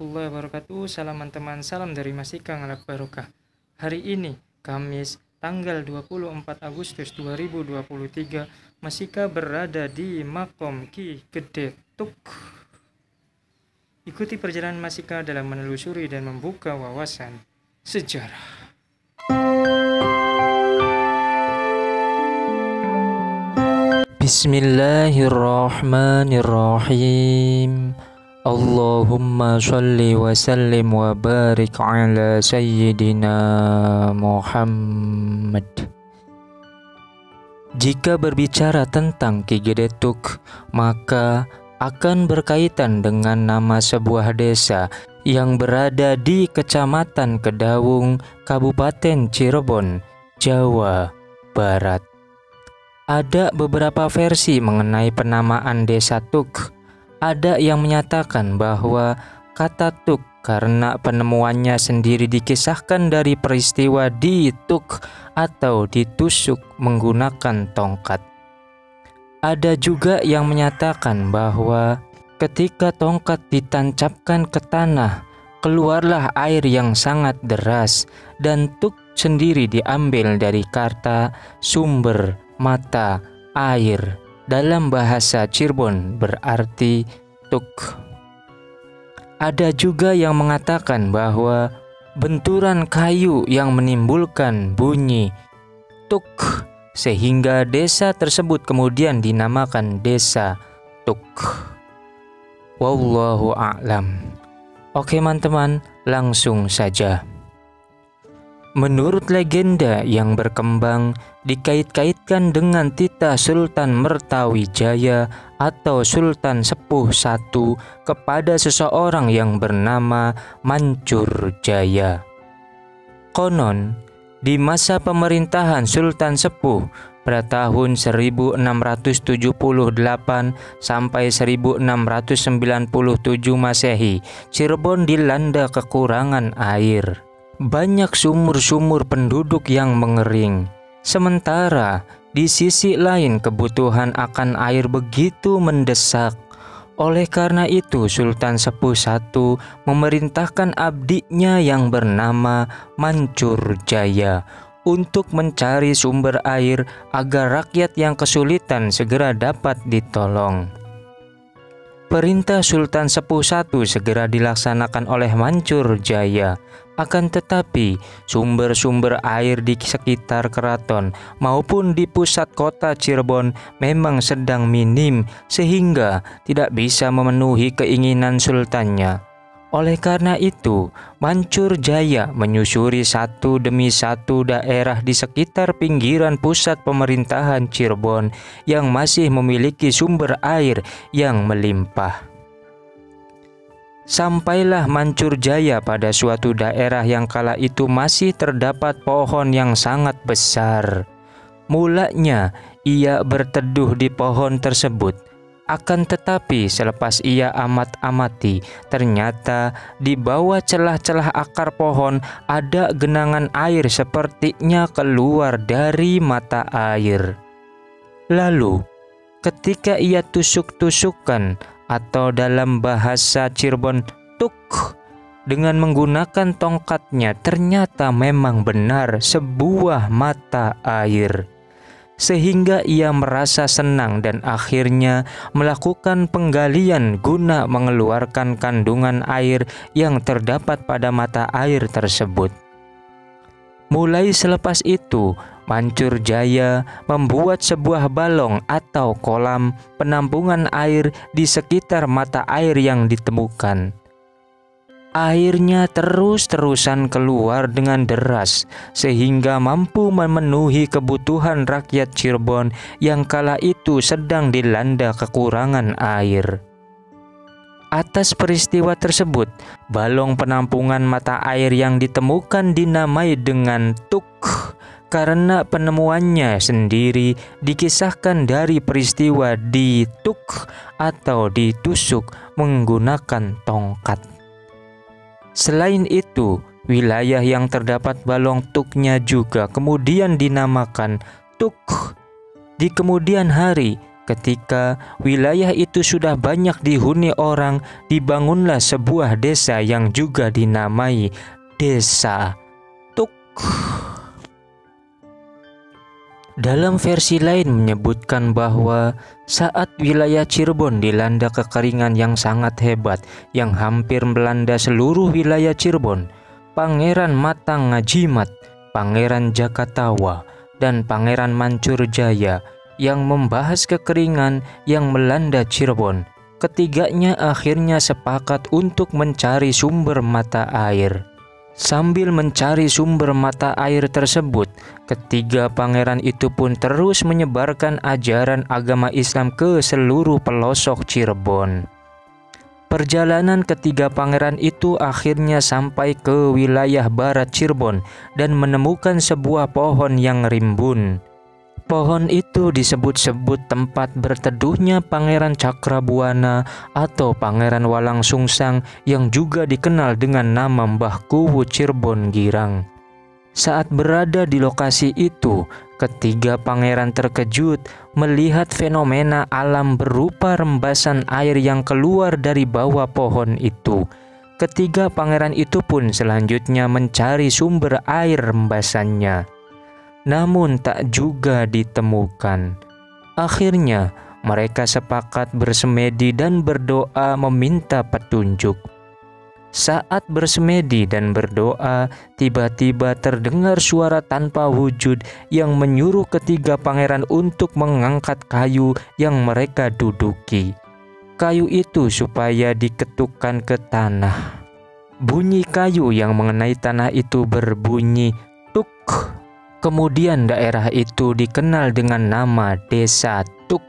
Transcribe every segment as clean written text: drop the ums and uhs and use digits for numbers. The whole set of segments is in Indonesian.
warahmatullahi wabarakatuh. Salam teman, salam dari Masika Ngalap Barokah. Hari ini, Kamis, tanggal 24 Agustus 2023, Masika berada di Makom Ki Gede Tuk. Ikuti perjalanan Masika dalam menelusuri dan membuka wawasan sejarah. Bismillahirrahmanirrahim. Allahumma sholli wa sallim wa barik ala sayyidina Muhammad. Jika berbicara tentang Ki Gede Tuk, maka akan berkaitan dengan nama sebuah desa yang berada di Kecamatan Kedawung, Kabupaten Cirebon, Jawa Barat. Ada beberapa versi mengenai penamaan desa Tuk. Ada yang menyatakan bahwa kata Tuk karena penemuannya sendiri dikisahkan dari peristiwa dituk atau ditusuk menggunakan tongkat. Ada juga yang menyatakan bahwa ketika tongkat ditancapkan ke tanah, keluarlah air yang sangat deras dan Tuk sendiri diambil dari kata sumber mata air. Dalam bahasa Cirebon berarti tuk. Ada juga yang mengatakan bahwa benturan kayu yang menimbulkan bunyi tuk, sehingga desa tersebut kemudian dinamakan desa Tuk. Wallahu a'lam. Oke teman-teman, langsung saja. Menurut legenda yang berkembang, dikait-kaitkan dengan titah Sultan Mertawijaya atau Sultan Sepuh I kepada seseorang yang bernama Mancur Jaya. Konon, di masa pemerintahan Sultan Sepuh pada tahun 1678 sampai 1697 Masehi, Cirebon dilanda kekurangan air. Banyak sumur-sumur penduduk yang mengering. Sementara di sisi lain kebutuhan akan air begitu mendesak. Oleh karena itu Sultan Sepuh I memerintahkan abdinya yang bernama Mancur Jaya untuk mencari sumber air agar rakyat yang kesulitan segera dapat ditolong. Perintah Sultan Sepuh I segera dilaksanakan oleh Mancur Jaya. Akan tetapi, sumber-sumber air di sekitar keraton maupun di pusat kota Cirebon memang sedang minim sehingga tidak bisa memenuhi keinginan sultannya. Oleh karena itu, Mancur Jaya menyusuri satu demi satu daerah di sekitar pinggiran pusat pemerintahan Cirebon yang masih memiliki sumber air yang melimpah. Sampailah Mancur Jaya pada suatu daerah yang kala itu masih terdapat pohon yang sangat besar. Mulanya ia berteduh di pohon tersebut. Akan tetapi selepas ia amat-amati, ternyata di bawah celah-celah akar pohon ada genangan air sepertinya keluar dari mata air. Lalu ketika ia tusuk-tusukkan atau dalam bahasa Cirebon tuk dengan menggunakan tongkatnya, ternyata memang benar sebuah mata air. Sehingga ia merasa senang dan akhirnya melakukan penggalian guna mengeluarkan kandungan air yang terdapat pada mata air tersebut. Mulai selepas itu, Mancur Jaya membuat sebuah balong atau kolam penampungan air di sekitar mata air yang ditemukan. Airnya terus-terusan keluar dengan deras sehingga mampu memenuhi kebutuhan rakyat Cirebon yang kala itu sedang dilanda kekurangan air. Atas peristiwa tersebut, balong penampungan mata air yang ditemukan dinamai dengan Tuk karena penemuannya sendiri dikisahkan dari peristiwa dituk atau ditusuk menggunakan tongkat. Selain itu, wilayah yang terdapat balong Tuknya juga kemudian dinamakan Tuk. Di kemudian hari, Ketika wilayah itu sudah banyak dihuni orang, dibangunlah sebuah desa yang juga dinamai Desa Tuk. Dalam versi lain menyebutkan bahwa saat wilayah Cirebon dilanda kekeringan yang sangat hebat yang hampir melanda seluruh wilayah Cirebon, Pangeran Matang Ngajimat, Pangeran Jakatawa, dan Pangeran Mancurjaya yang membahas kekeringan yang melanda Cirebon, ketiganya akhirnya sepakat untuk mencari sumber mata air. Sambil mencari sumber mata air tersebut, ketiga pangeran itu pun terus menyebarkan ajaran agama Islam ke seluruh pelosok Cirebon. Perjalanan ketiga pangeran itu akhirnya sampai ke wilayah barat Cirebon dan menemukan sebuah pohon yang rimbun. Pohon itu disebut-sebut tempat berteduhnya Pangeran Cakrabuana atau Pangeran Walang Sungsang yang juga dikenal dengan nama Mbah Kuwu Cirebon Girang. Saat berada di lokasi itu, ketiga pangeran terkejut melihat fenomena alam berupa rembasan air yang keluar dari bawah pohon itu. Ketiga pangeran itu pun selanjutnya mencari sumber air rembasannya. Namun tak juga ditemukan. Akhirnya mereka sepakat bersemedi dan berdoa meminta petunjuk. Saat bersemedi dan berdoa, tiba-tiba terdengar suara tanpa wujud yang menyuruh ketiga pangeran untuk mengangkat kayu yang mereka duduki. Kayu itu supaya diketukkan ke tanah. Bunyi kayu yang mengenai tanah itu berbunyi tuk. Kemudian daerah itu dikenal dengan nama Desa Tuk.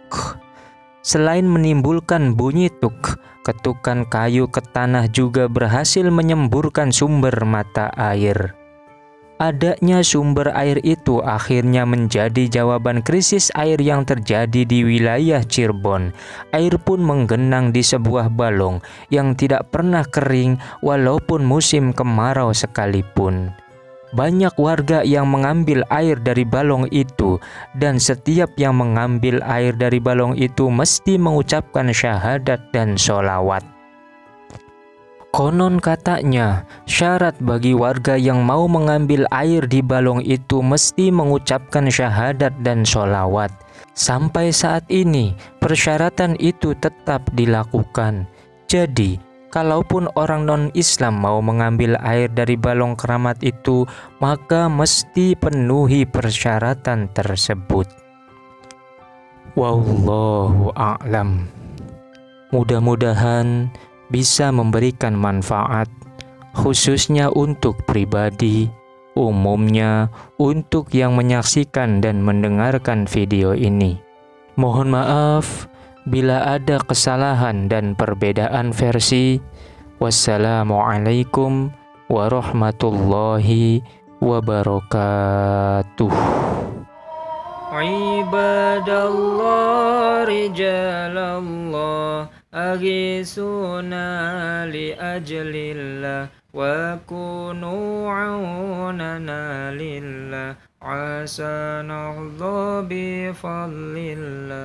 Selain menimbulkan bunyi tuk, ketukan kayu ke tanah juga berhasil menyemburkan sumber mata air. Adanya sumber air itu akhirnya menjadi jawaban krisis air yang terjadi di wilayah Cirebon. Air pun menggenang di sebuah balong yang tidak pernah kering walaupun musim kemarau sekalipun. Banyak warga yang mengambil air dari balong itu, dan setiap yang mengambil air dari balong itu mesti mengucapkan syahadat dan sholawat. Konon katanya, syarat bagi warga yang mau mengambil air di balong itu mesti mengucapkan syahadat dan sholawat. Sampai saat ini, persyaratan itu tetap dilakukan. Jadi, kalaupun orang non-Islam mau mengambil air dari balong keramat itu, maka mesti penuhi persyaratan tersebut. Wallahu a'lam. Mudah-mudahan bisa memberikan manfaat, khususnya untuk pribadi, umumnya untuk yang menyaksikan dan mendengarkan video ini. Mohon maaf bila ada kesalahan dan perbedaan versi. Wassalamualaikum warahmatullahi wabarakatuh. Ibadallah rijalallah aghisuna li ajlillah wa kunu aunana lillah asanallah bi fadlillah.